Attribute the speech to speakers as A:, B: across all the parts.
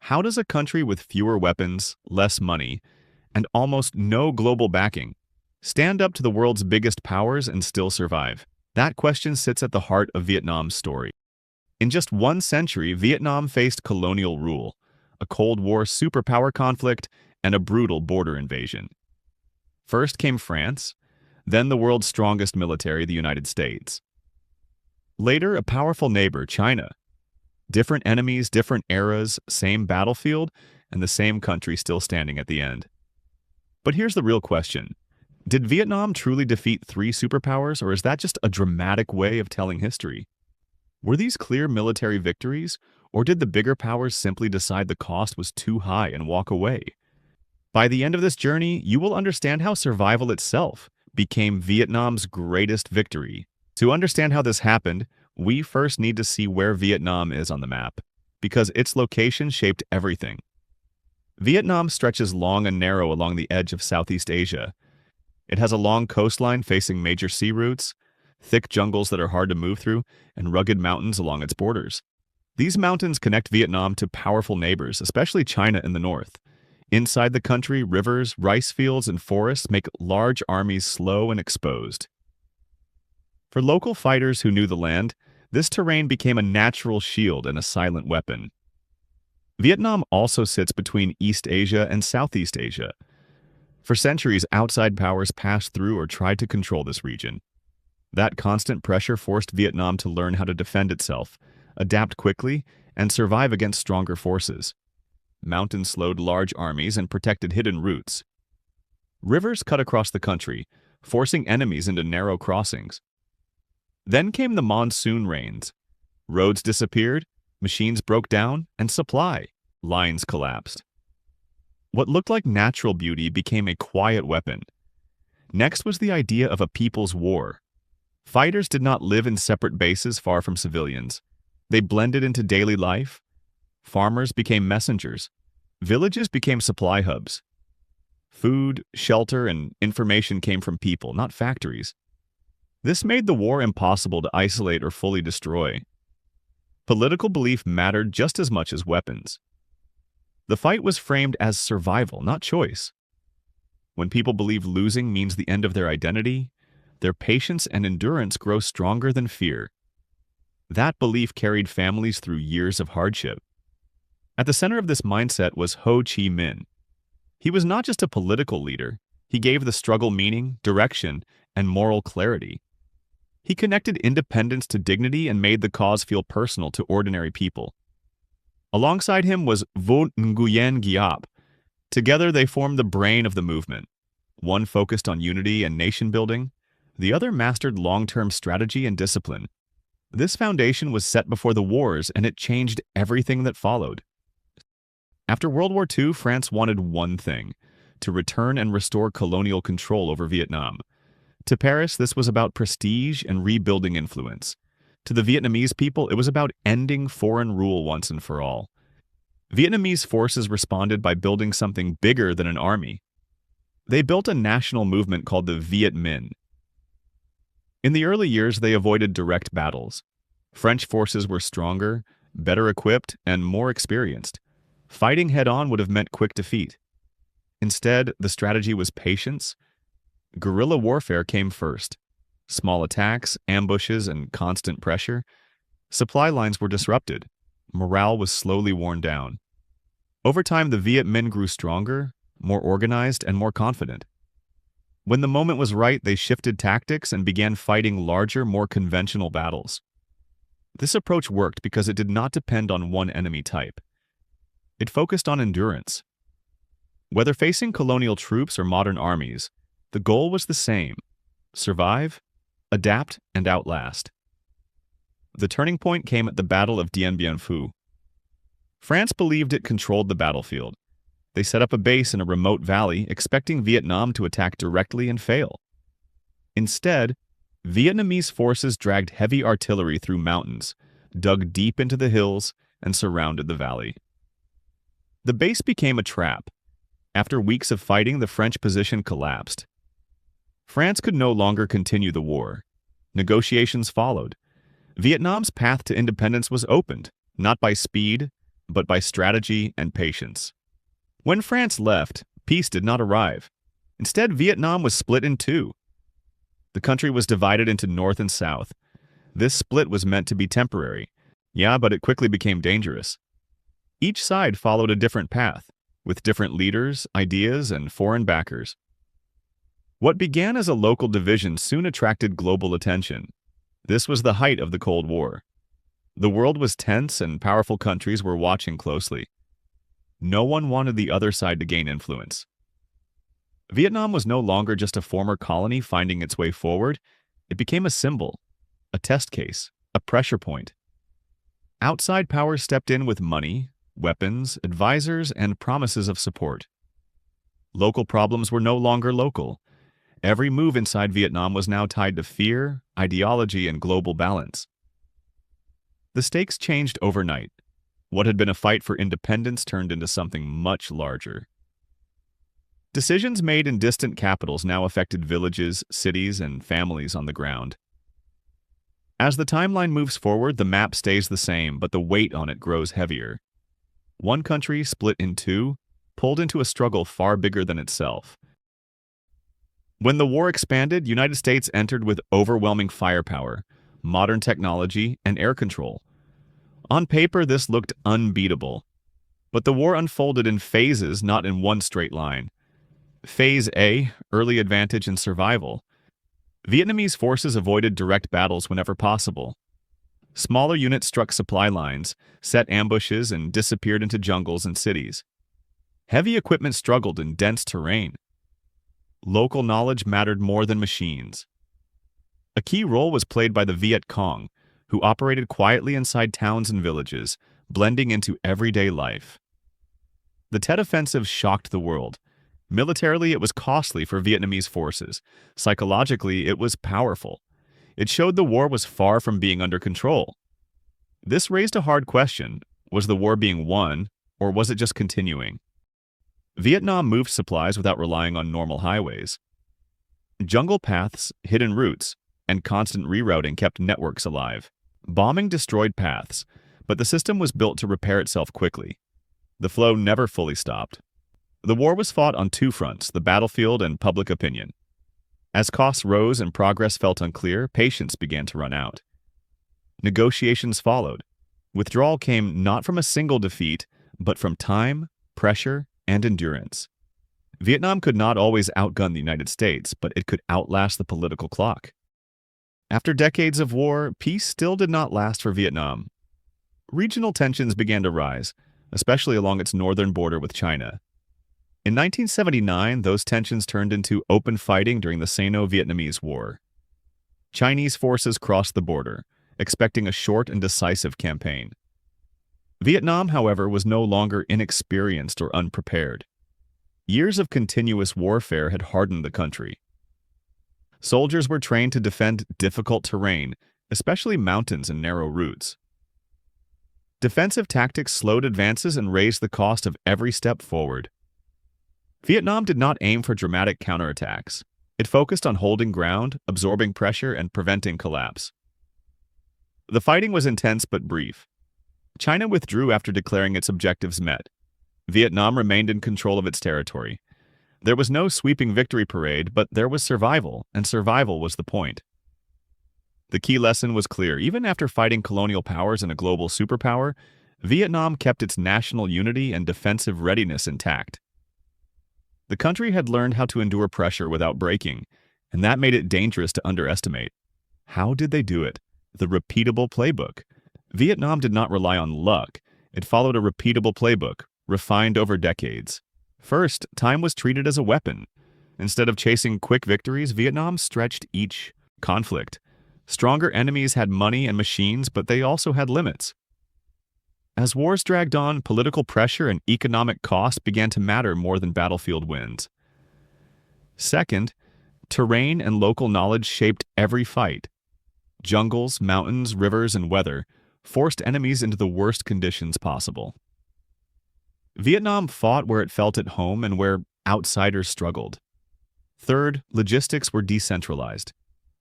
A: How does a country with fewer weapons, less money, and almost no global backing stand up to the world's biggest powers and still survive? That question sits at the heart of Vietnam's story. In just 1 century, Vietnam faced colonial rule, a Cold War superpower conflict, and a brutal border invasion. First came France, then the world's strongest military, the United States. Later, a powerful neighbor, China. Different enemies, different eras, same battlefield, and the same country still standing at the end. But here's the real question. Did Vietnam truly defeat 3 superpowers, or is that just a dramatic way of telling history? Were these clear military victories, or did the bigger powers simply decide the cost was too high and walk away? By the end of this journey, you will understand how survival itself became Vietnam's greatest victory. To understand how this happened, we first need to see where Vietnam is on the map, because its location shaped everything. Vietnam stretches long and narrow along the edge of Southeast Asia. It has a long coastline facing major sea routes, thick jungles that are hard to move through, and rugged mountains along its borders. These mountains connect Vietnam to powerful neighbors, especially China in the north. Inside the country, rivers, rice fields, and forests make large armies slow and exposed. For local fighters who knew the land, this terrain became a natural shield and a silent weapon. Vietnam also sits between East Asia and Southeast Asia. For centuries, outside powers passed through or tried to control this region. That constant pressure forced Vietnam to learn how to defend itself, adapt quickly, and survive against stronger forces. Mountains slowed large armies and protected hidden routes. Rivers cut across the country, forcing enemies into narrow crossings. Then came the monsoon rains. Roads disappeared, machines broke down, and supply lines collapsed. What looked like natural beauty became a quiet weapon. Next was the idea of a people's war. Fighters did not live in separate bases far from civilians. They blended into daily life. Farmers became messengers. Villages became supply hubs. Food, shelter, and information came from people, not factories. This made the war impossible to isolate or fully destroy. Political belief mattered just as much as weapons. The fight was framed as survival, not choice. When people believe losing means the end of their identity, their patience and endurance grow stronger than fear. That belief carried families through years of hardship. At the center of this mindset was Ho Chi Minh. He was not just a political leader, he gave the struggle meaning, direction, and moral clarity. He connected independence to dignity and made the cause feel personal to ordinary people. Alongside him was Vo Nguyen Giap. Together they formed the brain of the movement. One focused on unity and nation building, the other mastered long-term strategy and discipline. This foundation was set before the wars, and it changed everything that followed. After World War II, France wanted one thing: to return and restore colonial control over Vietnam. To Paris, this was about prestige and rebuilding influence. To the Vietnamese people, it was about ending foreign rule once and for all. Vietnamese forces responded by building something bigger than an army. They built a national movement called the Viet Minh. In the early years, they avoided direct battles. French forces were stronger, better equipped, and more experienced. Fighting head-on would have meant quick defeat. Instead, the strategy was patience. Guerrilla warfare came first. Small attacks, ambushes, and constant pressure. Supply lines were disrupted. Morale was slowly worn down. Over time, the Viet Minh grew stronger, more organized, and more confident. When the moment was right, they shifted tactics and began fighting larger, more conventional battles. This approach worked because it did not depend on one enemy type. It focused on endurance. Whether facing colonial troops or modern armies, the goal was the same: survive, adapt, and outlast. The turning point came at the Battle of Dien Bien Phu. France believed it controlled the battlefield. They set up a base in a remote valley, expecting Vietnam to attack directly and fail. Instead, Vietnamese forces dragged heavy artillery through mountains, dug deep into the hills, and surrounded the valley. The base became a trap. After weeks of fighting, the French position collapsed. France could no longer continue the war. Negotiations followed. Vietnam's path to independence was opened, not by speed, but by strategy and patience. When France left, peace did not arrive. Instead, Vietnam was split in two. The country was divided into North and South. This split was meant to be temporary. Yeah, but it quickly became dangerous. Each side followed a different path, with different leaders, ideas, and foreign backers. What began as a local division soon attracted global attention. This was the height of the Cold War. The world was tense and powerful countries were watching closely. No one wanted the other side to gain influence. Vietnam was no longer just a former colony finding its way forward. It became a symbol, a test case, a pressure point. Outside powers stepped in with money, weapons, advisors, and promises of support. Local problems were no longer local. Every move inside Vietnam was now tied to fear, ideology, and global balance. The stakes changed overnight. What had been a fight for independence turned into something much larger. Decisions made in distant capitals now affected villages, cities, and families on the ground. As the timeline moves forward, the map stays the same, but the weight on it grows heavier. One country, split in two, pulled into a struggle far bigger than itself. When the war expanded, United States entered with overwhelming firepower, modern technology, and air control. On paper, this looked unbeatable. But the war unfolded in phases, not in one straight line. Phase A, early advantage and survival. Vietnamese forces avoided direct battles whenever possible. Smaller units struck supply lines, set ambushes, and disappeared into jungles and cities. Heavy equipment struggled in dense terrain. Local knowledge mattered more than machines. A key role was played by the Viet Cong, who operated quietly inside towns and villages, blending into everyday life. The Tet Offensive shocked the world. Militarily, it was costly for Vietnamese forces. Psychologically, it was powerful. It showed the war was far from being under control. This raised a hard question. Was the war being won, or was it just continuing? Vietnam moved supplies without relying on normal highways. Jungle paths, hidden routes, and constant rerouting kept networks alive. Bombing destroyed paths, but the system was built to repair itself quickly. The flow never fully stopped. The war was fought on two fronts, the battlefield and public opinion. As costs rose and progress felt unclear, patience began to run out. Negotiations followed. Withdrawal came not from a single defeat, but from time, pressure, and endurance. Vietnam could not always outgun the United States, but it could outlast the political clock. After decades of war, peace still did not last for Vietnam. Regional tensions began to rise, especially along its northern border with China. In 1979, those tensions turned into open fighting during the Sino-Vietnamese War. Chinese forces crossed the border, expecting a short and decisive campaign. Vietnam, however, was no longer inexperienced or unprepared. Years of continuous warfare had hardened the country. Soldiers were trained to defend difficult terrain, especially mountains and narrow routes. Defensive tactics slowed advances and raised the cost of every step forward. Vietnam did not aim for dramatic counterattacks. It focused on holding ground, absorbing pressure, and preventing collapse. The fighting was intense but brief. China withdrew after declaring its objectives met. Vietnam remained in control of its territory. There was no sweeping victory parade, but there was survival, and survival was the point. The key lesson was clear. Even after fighting colonial powers and a global superpower, Vietnam kept its national unity and defensive readiness intact. The country had learned how to endure pressure without breaking, and that made it dangerous to underestimate. How did they do it? The repeatable playbook. Vietnam did not rely on luck. It followed a repeatable playbook, refined over decades. First, time was treated as a weapon. Instead of chasing quick victories, Vietnam stretched each conflict. Stronger enemies had money and machines, but they also had limits. As wars dragged on, political pressure and economic cost began to matter more than battlefield wins. Second, terrain and local knowledge shaped every fight. Jungles, mountains, rivers, and weather forced enemies into the worst conditions possible. Vietnam fought where it felt at home and where outsiders struggled. Third, logistics were decentralized.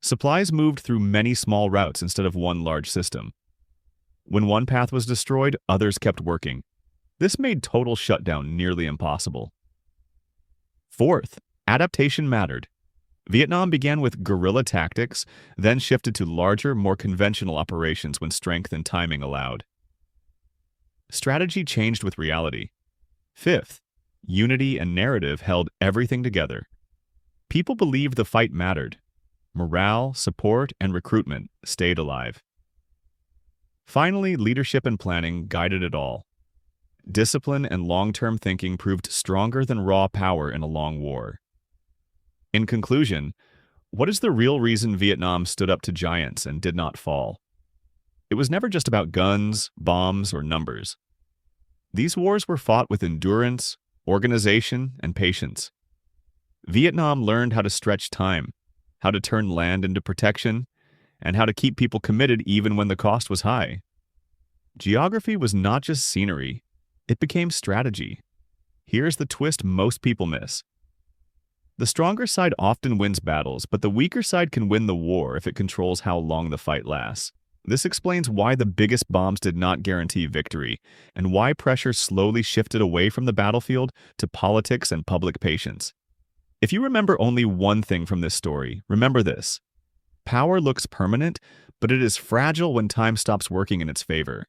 A: Supplies moved through many small routes instead of one large system. When one path was destroyed, others kept working. This made total shutdown nearly impossible. Fourth, adaptation mattered. Vietnam began with guerrilla tactics, then shifted to larger, more conventional operations when strength and timing allowed. Strategy changed with reality. Fifth, unity and narrative held everything together. People believed the fight mattered. Morale, support, and recruitment stayed alive. Finally, leadership and planning guided it all. Discipline and long-term thinking proved stronger than raw power in a long war. In conclusion, what is the real reason Vietnam stood up to giants and did not fall? It was never just about guns, bombs, or numbers. These wars were fought with endurance, organization, and patience. Vietnam learned how to stretch time, how to turn land into protection, and how to keep people committed even when the cost was high. Geography was not just scenery, it became strategy. Here's the twist most people miss. The stronger side often wins battles, but the weaker side can win the war if it controls how long the fight lasts. This explains why the biggest bombs did not guarantee victory, and why pressure slowly shifted away from the battlefield to politics and public patience. If you remember only one thing from this story, remember this. Power looks permanent, but it is fragile when time stops working in its favor.